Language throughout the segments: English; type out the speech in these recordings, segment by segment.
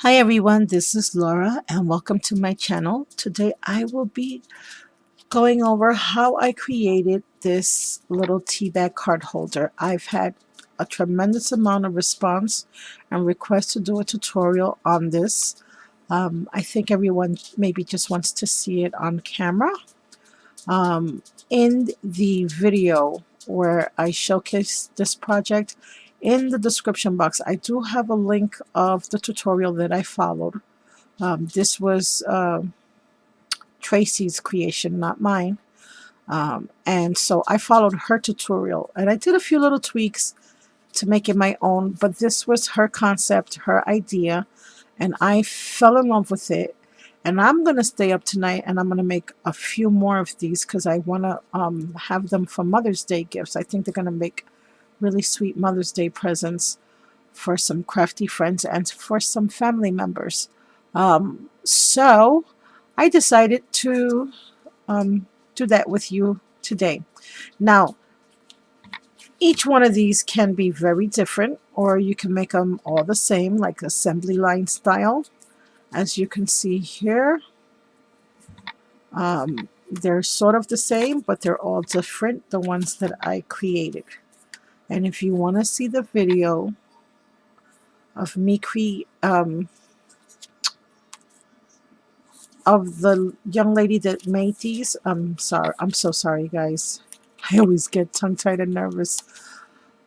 Hi everyone, this is Laura and welcome to my channel. Today I will be going over how I created this little tea bag card holder. I've had a tremendous amount of response and requests to do a tutorial on this. I think everyone maybe just wants to see it on camera. In the video where I showcase this project, in the description box, I do have a link of the tutorial that I followed. This was Tracys creation, not mine. And so I followed her tutorial and I did a few little tweaks to make it my own, but this was her concept, her idea, and I fell in love with it. And I'm going to stay up tonight and I'm going to make a few more of these because I want to have them for Mother's Day gifts. I think they're going to make really sweet Mother's Day presents for some crafty friends and for some family members. So I decided to do that with you today. Now, each one of these can be very different, or you can make them all the same, like assembly line style. As you can see here, they're sort of the same, but they're all different, the ones that I created. And if you want to see the video of me of the young lady that made these, I'm so sorry guys. I always get tongue-tied and nervous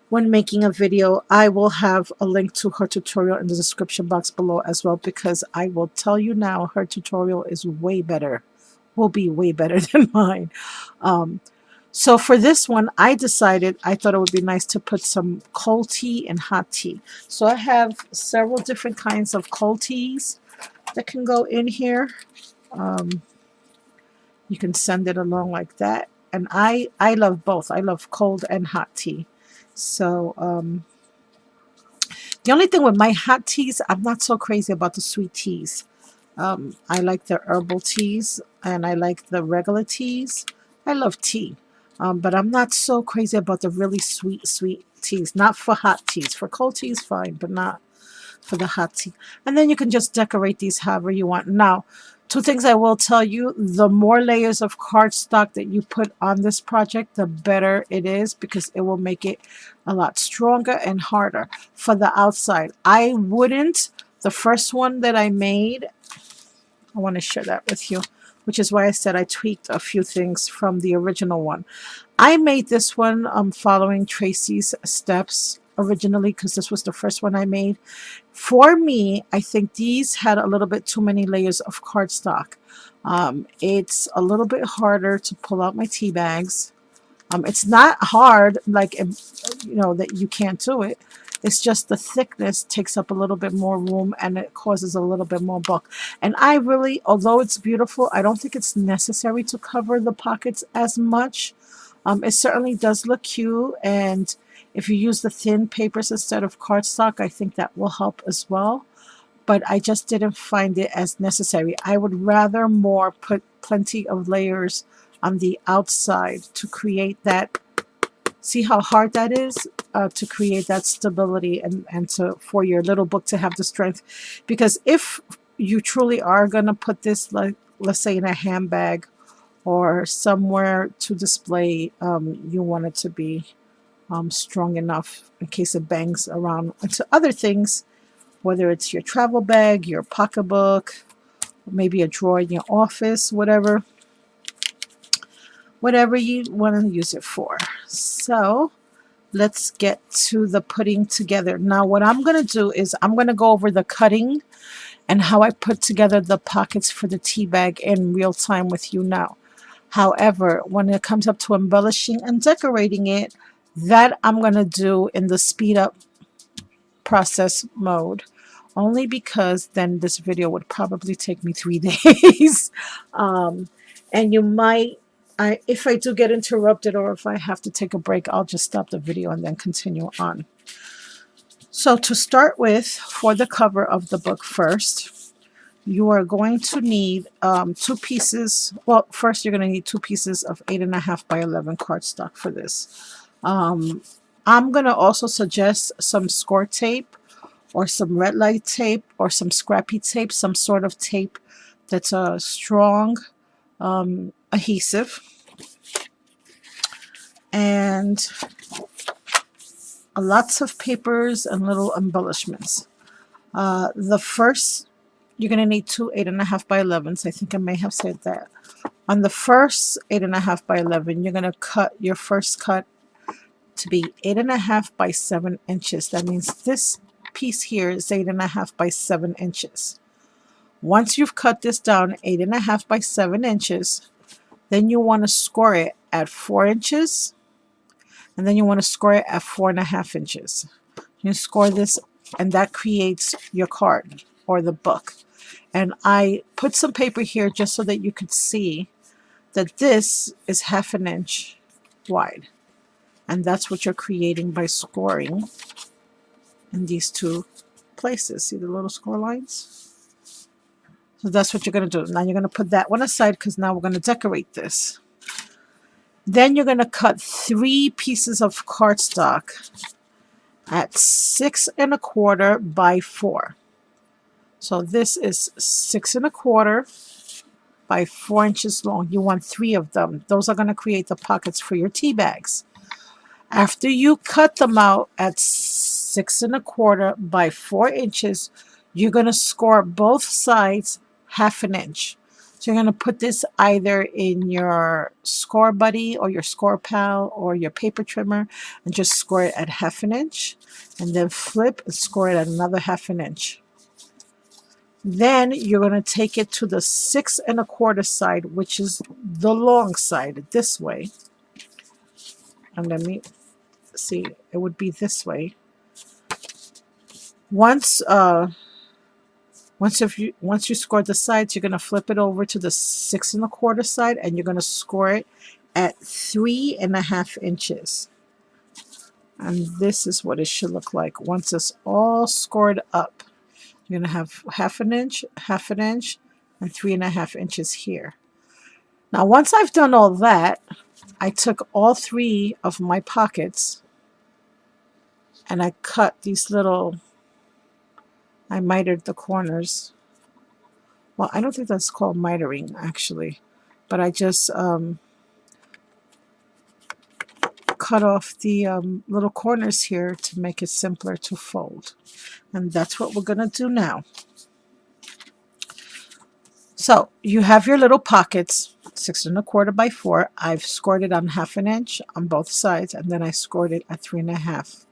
when making a video. I will have a link to her tutorial in the description box below as well, because I will tell you now, her tutorial is way better, will be way better than mine. So for this one, I decided I thought it would be nice to put some cold tea and hot tea. So I have several different kinds of cold teas that can go in here. You can send it along like that. And I love both. I love cold and hot tea. So the only thing with my hot teas, I'm not so crazy about the sweet teas. I like the herbal teas and I like the regular teas. I love tea. But I'm not so crazy about the really sweet teas. Not for hot teas. For cold teas, fine, but not for the hot tea. And then you can just decorate these however you want. Now, two things I will tell you: the more layers of cardstock that you put on this project, the better it is, because it will make it a lot stronger and harder for the outside. I wouldn't. The first one that I made, I want to share that with you, which is why I said I tweaked a few things from the original one. I made this one following Tracys steps originally, because this was the first one I made. For me, I think these had a little bit too many layers of cardstock. It's a little bit harder to pull out my tea bags. It's not hard, like, you know, that you can't do it. It's just the thickness takes up a little bit more room and it causes a little bit more bulk. And I really, although it's beautiful, I don't think it's necessary to cover the pockets as much. It certainly does look cute, and if you use the thin papers instead of cardstock, I think that will help as well. But I just didn't find it as necessary. I would rather more put plenty of layers on the outside to create that. See how hard that is to create that stability and for your little book to have the strength. Because if you truly are going to put this, like, let's say in a handbag or somewhere to display, you want it to be strong enough in case it bangs around into other things, whether it's your travel bag, your pocketbook, maybe a drawer in your office, whatever you want to use it for. So let's get to the putting together. Now what I'm going to do is I'm going to go over the cutting and how I put together the pockets for the tea bag in real time with you now. However, when it comes up to embellishing and decorating it, that I'm going to do in the speed up process mode, only because then this video would probably take me 3 days. And you might, if I do get interrupted or if I have to take a break, I'll just stop the video and then continue on. So to start with, for the cover of the book first, you are going to need 2 pieces. Well, first you're going to need 2 pieces of 8.5 by 11 cardstock for this. I'm going to also suggest some score tape or some red light tape or some scrappy tape, some sort of tape that's a strong adhesive, and lots of papers and little embellishments. The first, you're going to need two 8.5 by 11s. I think I may have said that. On the first 8.5 by 11, you're going to cut your first cut to be 8.5 by 7 inches. That means this piece here is 8.5 by 7 inches. Once you've cut this down 8.5 by 7 inches, then you want to score it at 4 inches, and then you want to score it at 4.5 inches. You score this, and that creates your card or the book. And I put some paper here just so that you could see that this is 1/2 inch wide. And that's what you're creating by scoring in these two places. See the little score lines? So that's what you're going to do. Now you're going to put that one aside because now we're going to decorate this. Then you're going to cut 3 pieces of cardstock at 6 1/4 by 4. So this is 6 1/4 by 4 inches long. You want 3 of them. Those are going to create the pockets for your tea bags. After you cut them out at 6 1/4 by 4 inches, you're going to score both sides 1/2 inch. So you're going to put this either in your score buddy or your score pal or your paper trimmer and just score it at 1/2 inch, and then flip and score it at another 1/2 inch. Then you're going to take it to the 6 1/4 side, which is the long side, this way. And let me see, it would be this way. Once you score the sides, you're going to flip it over to the 6 1/4 side, and you're going to score it at 3.5 inches. And this is what it should look like once it's all scored up. You're going to have 1/2 inch, 1/2 inch, and 3.5 inches here. Now, once I've done all that, I took all 3 of my pockets and I cut these little, I mitered the corners. Well, I don't think that's called mitering, actually. But I just cut off the little corners here to make it simpler to fold. And that's what we're going to do now. So you have your little pockets, 6 1/4 by 4. I've scored it on 1/2 inch on both sides, and then I scored it at 3.5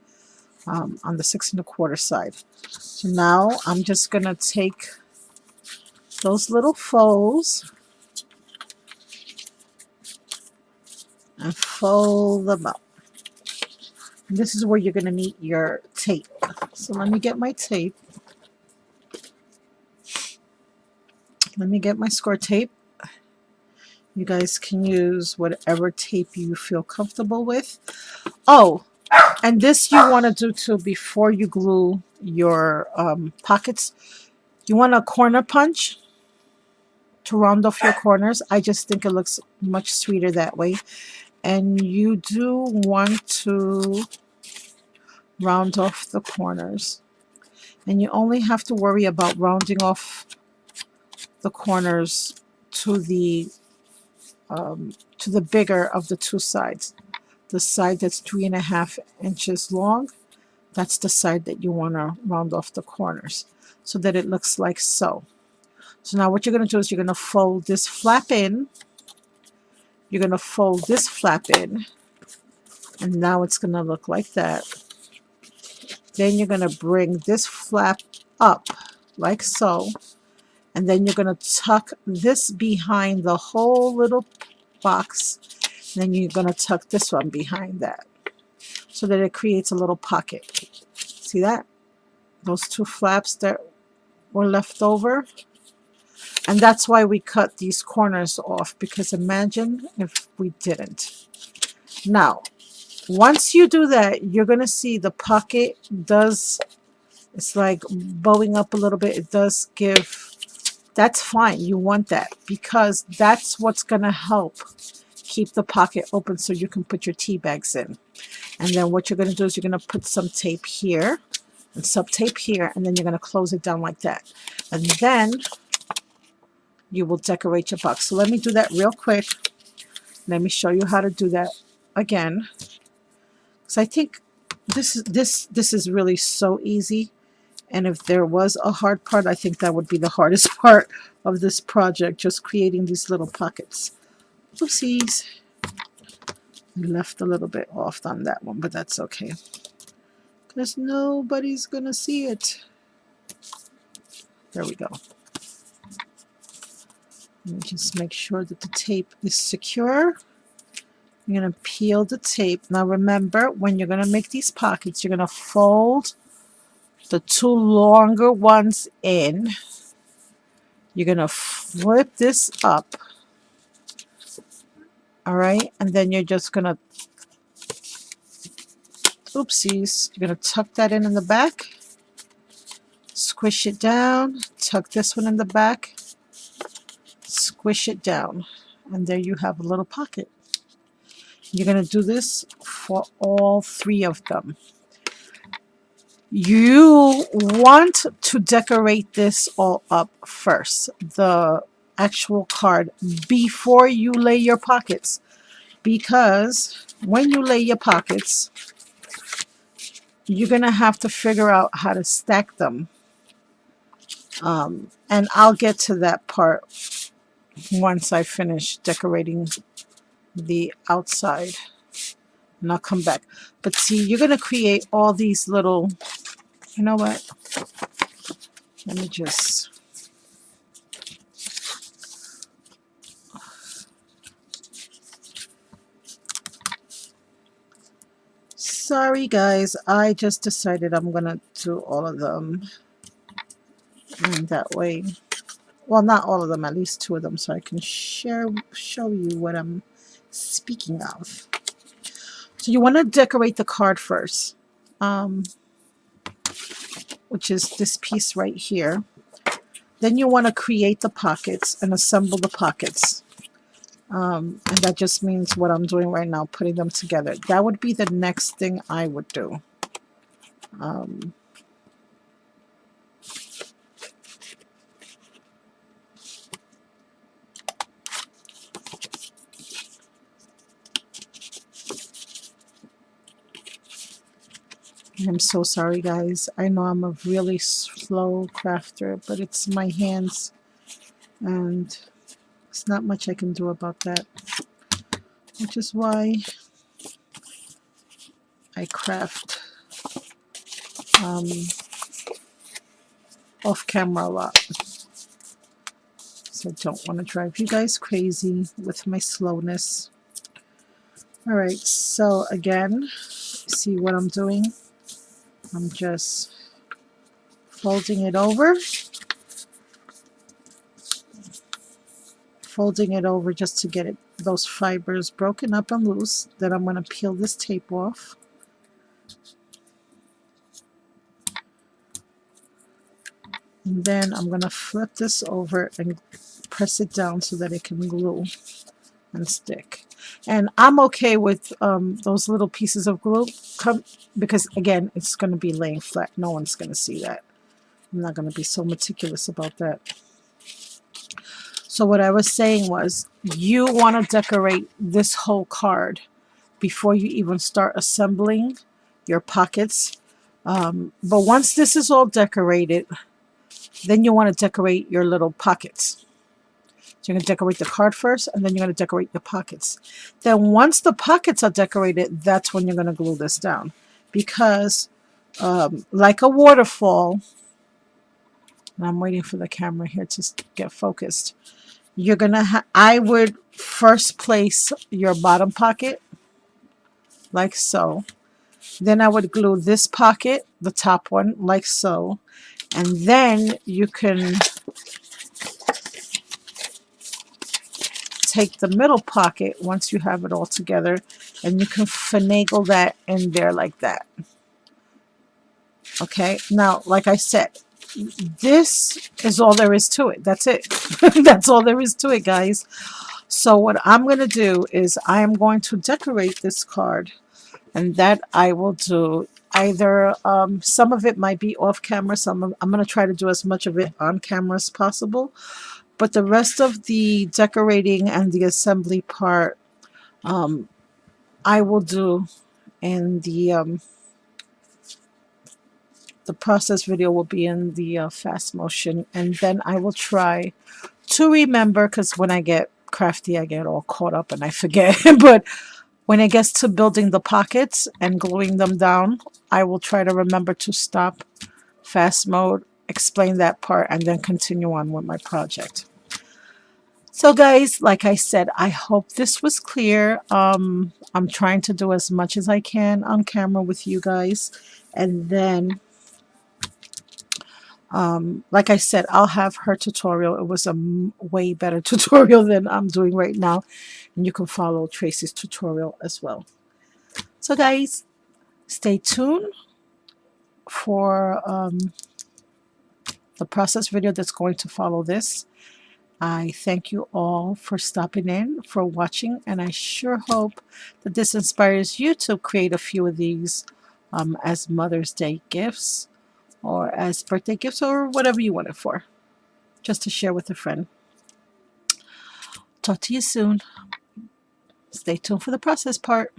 on the 6 1/4 side. So now I'm just going to take those little folds and fold them up. And this is where you're going to need your tape. So let me get my tape. Let me get my score tape. You guys can use whatever tape you feel comfortable with. Oh, and this you want to do too before you glue your pockets. You want a corner punch to round off your corners. I just think it looks much sweeter that way. And you do want to round off the corners. And you only have to worry about rounding off the corners to the bigger of the 2 sides. The side that's 3.5 inches long, that's the side that you want to round off the corners so that it looks like so. So now what you're going to do is you're going to fold this flap in. You're going to fold this flap in, and now it's going to look like that. Then you're going to bring this flap up like so, and then you're going to tuck this behind the whole little box. Then you're going to tuck this one behind that so that it creates a little pocket. See that? Those 2 flaps that were left over. And that's why we cut these corners off, because imagine if we didn't. Now, once you do that, you're going to see the pocket does, it's like bowing up a little bit. It does give, that's fine. You want that because that's what's going to help keep the pocket open so you can put your tea bags in. And then what you're going to do is you're going to put some tape here, and subtape here, and then you're going to close it down like that. And then you will decorate your box. So let me do that real quick. Let me show you how to do that again. So I think this is really so easy. And if there was a hard part, I think that would be the hardest part of this project, just creating these little pockets. Oopsies. I left a little bit off on that one, but that's okay, because nobody's gonna see it. There we go. Let me just make sure that the tape is secure. You're gonna peel the tape. Now remember, when you're gonna make these pockets, you're gonna fold the two longer ones in. You're gonna flip this up, all right, and then you're just gonna, oopsies, you're gonna tuck that in the back, squish it down, tuck this one in the back, squish it down, and there you have a little pocket. You're gonna do this for all three of them. You want to decorate this all up first, the actual card, before you lay your pockets, because when you lay your pockets, you're gonna have to figure out how to stack them, and I'll get to that part once I finish decorating the outside, and I'll come back. But see, you're gonna create all these little, you know what, let me just, sorry guys, I just decided I'm gonna do all of them, and that way, well, not all of them, at least two of them, so I can show you what I'm speaking of. So you want to decorate the card first, which is this piece right here. Then you want to create the pockets and assemble the pockets. And that just means what I'm doing right now, putting them together. That would be the next thing I would do. I'm so sorry, guys. I know I'm a really slow crafter, but it's my hands, and there's not much I can do about that, which is why I craft off camera a lot. So I don't want to drive you guys crazy with my slowness. All right, so again, see what I'm doing? I'm just folding it over. Folding it over just to get those fibers broken up and loose. Then I'm going to peel this tape off. And then I'm going to flip this over and press it down so that it can glue and stick. And I'm okay with those little pieces of glue because, again, it's going to be laying flat. No one's going to see that. I'm not going to be so meticulous about that. So what I was saying was, you want to decorate this whole card before you even start assembling your pockets. But once this is all decorated, then you want to decorate your little pockets. So you're going to decorate the card first, and then you're going to decorate the pockets. Then once the pockets are decorated, that's when you're going to glue this down. Because like a waterfall, and I'm waiting for the camera here to get focused, you're going to I would first place your bottom pocket, like so. Then I would glue this pocket, the top one, like so. And then you can take the middle pocket once you have it all together, and you can finagle that in there like that. Okay, now like I said, this is all there is to it. That's it. That's all there is to it, guys. So what I'm going to do is I am going to decorate this card, and that I will do. either some of it might be off camera, I'm going to try to do as much of it on camera as possible, but the rest of the decorating and the assembly part I will do in the process video will be in the fast motion, and then I will try to remember, because when I get crafty I get all caught up and I forget but when it gets to building the pockets and gluing them down, I will try to remember to stop, fast mode, explain that part, and then continue on with my project. So guys, like I said, I hope this was clear. I'm trying to do as much as I can on camera with you guys, and then like I said, I'll have her tutorial. It was a way better tutorial than I'm doing right now, and you can follow Tracey's tutorial as well. So guys, stay tuned for the process video that's going to follow this. I thank you all for stopping in, for watching, and I sure hope that this inspires you to create a few of these as Mother's Day gifts, or as birthday gifts, or whatever you want it for, just to share with a friend. Talk to you soon. Stay tuned for the process part.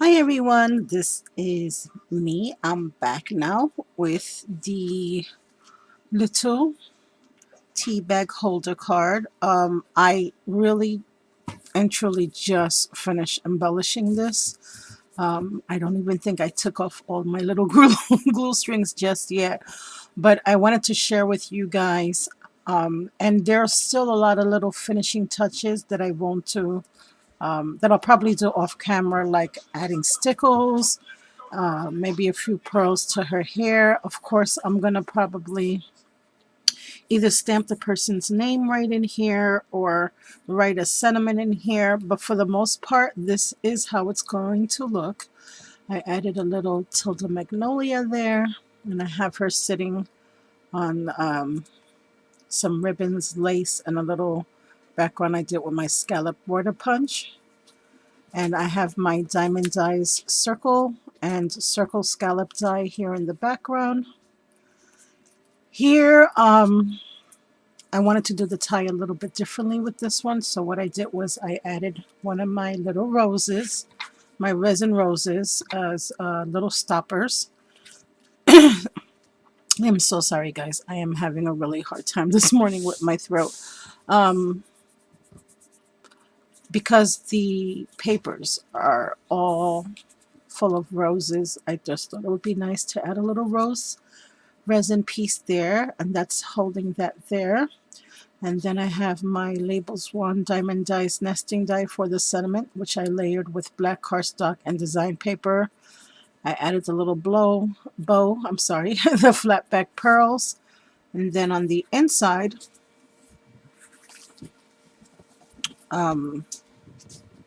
Hi everyone, this is me. I'm back now with the little tea bag holder card. I really and truly just finished embellishing this. I don't even think I took off all my little glue strings just yet, but I wanted to share with you guys. And there's still a lot of little finishing touches that I want to that I'll probably do off camera, like adding stickles, maybe a few pearls to her hair. Of course, I'm going to probably either stamp the person's name right in here or write a sentiment in here. But for the most part, this is how it's going to look. I added a little Tilda Magnolia there, and I have her sitting on some ribbons, lace, and a little background I did with my scallop border punch. And I have my Diamond Die's circle and circle scallop die here in the background. Here, I wanted to do the tie a little bit differently with this one. So what I did was I added one of my little roses, my resin roses, as little stoppers. I'm so sorry, guys. I am having a really hard time this morning with my throat. Because the papers are all full of roses, I just thought it would be nice to add a little rose resin piece there, and that's holding that there. And then I have my Labels One Diamond Die's nesting die for the sentiment, which I layered with black cardstock and design paper. I added the little bow, the flat back pearls. And then on the inside,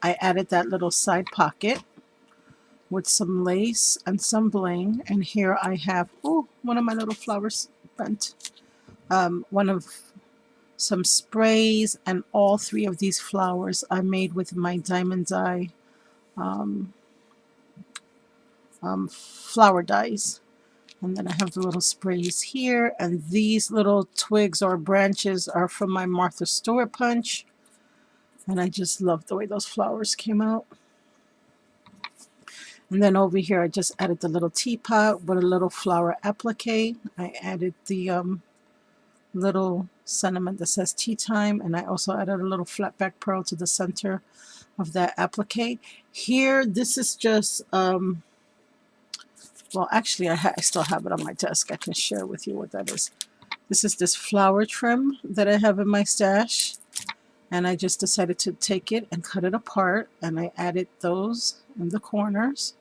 I added that little side pocket with some lace and some bling. And here I have, oh, one of my little flowers bent. One of some sprays, and all three of these flowers I made with my Diamond Die flower dies. And then I have the little sprays here, and these little twigs or branches are from my Martha Stewart punch. And I just love the way those flowers came out. And then over here I just added the little teapot with a little flower applique. I added the little sentiment that says tea time, and I also added a little flat back pearl to the center of that applique. Here, this is just well, actually I still have it on my desk. I can share with you what that is. This is this flower trim that I have in my stash, and I just decided to take it and cut it apart, and I added those in the corners,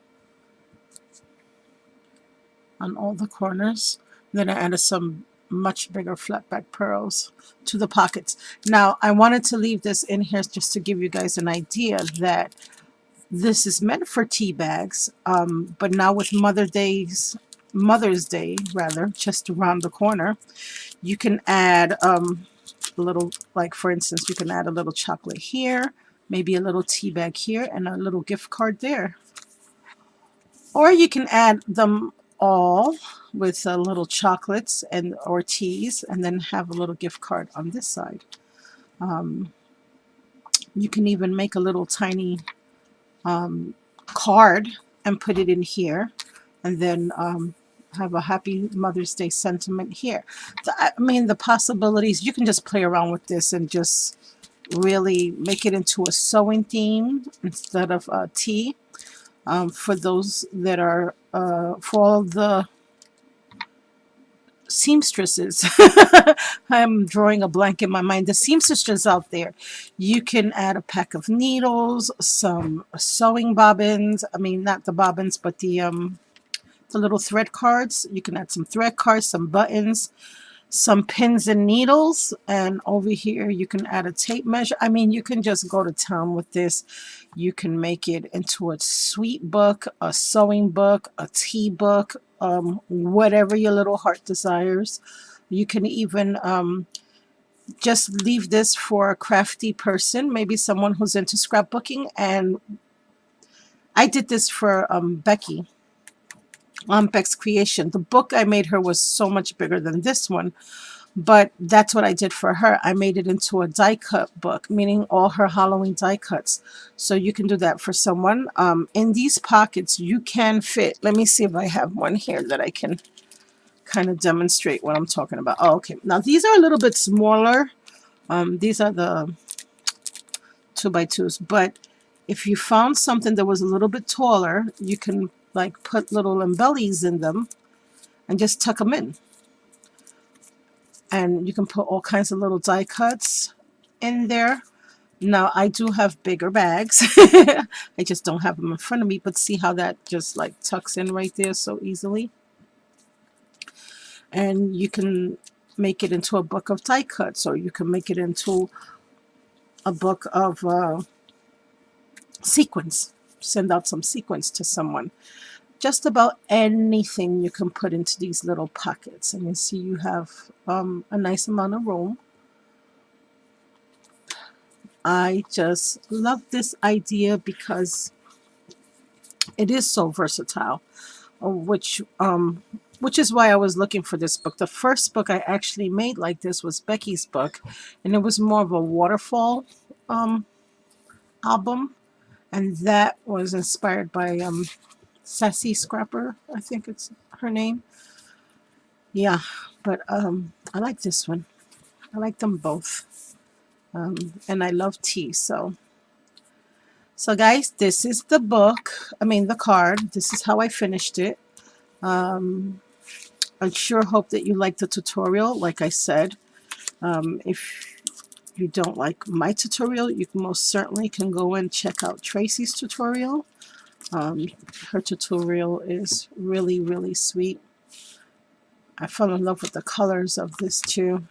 on all the corners. Then I added some much bigger flat back pearls to the pockets. Now I wanted to leave this in here just to give you guys an idea that this is meant for tea bags, but now with Mother's Day rather, just around the corner, you can add a little, like for instance, you can add a little chocolate here, maybe a little tea bag here, and a little gift card there. Or you can add them all with little chocolates and or teas, and then have a little gift card on this side. You can even make a little tiny card and put it in here, and then have a happy Mother's Day sentiment here. I mean, the possibilities, you can just play around with this and just really make it into a sewing theme instead of tea. For those that are, for all the seamstresses, I'm drawing a blank in my mind, the seamstresses out there, you can add a pack of needles, some sewing bobbins, I mean not the bobbins but the little thread cards. You can add some thread cards, some buttons, some pins and needles, and over here you can add a tape measure. I mean, you can just go to town with this. You can make it into a sweet book, a sewing book, a tea book, whatever your little heart desires. You can even just leave this for a crafty person, maybe someone who's into scrapbooking. And I did this for Becky. Beck's creation. The book I made her was so much bigger than this one, but that's what I did for her. I made it into a die cut book, meaning all her Halloween die cuts. So you can do that for someone. In these pockets, you can fit. Let me see if I have one here that I can kind of demonstrate what I'm talking about. Oh, okay. Now these are a little bit smaller. These are the 2x2s, but if you found something that was a little bit taller, you can like put little embellies in them and just tuck them in. And you can put all kinds of little die cuts in there. Now I do have bigger bags. I just don't have them in front of me, but see how that just like tucks in right there so easily. And you can make it into a book of die cuts, or you can make it into a book of sequins. Send out some sequins to someone. Just about anything you can put into these little pockets. And you see you have a nice amount of room. I just love this idea because it is so versatile, which is why I was looking for this book. The first book I actually made like this was Becky's book, and it was more of a waterfall album, and that was inspired by Sassy Scrapper, I think it's her name. Yeah, but I like this one. I like them both. And I love tea. So guys, this is the book. I mean, the card. This is how I finished it. I sure hope that you like the tutorial. Like I said, if you don't like my tutorial, you most certainly can go and check out Tracey's tutorial. Her tutorial is really, really sweet. I fell in love with the colors of this too.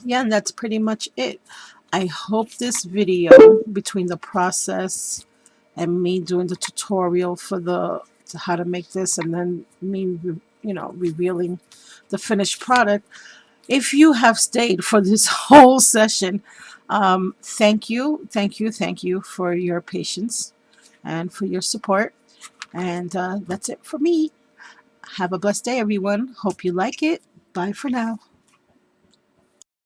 Yeah, and that's pretty much it. I hope this video, between the process and me doing the tutorial for how to make this, and then me, revealing the finished product, if you have stayed for this whole session, thank you for your patience and for your support. And that's it for me. Have a blessed day, everyone. Hope you like it. Bye for now.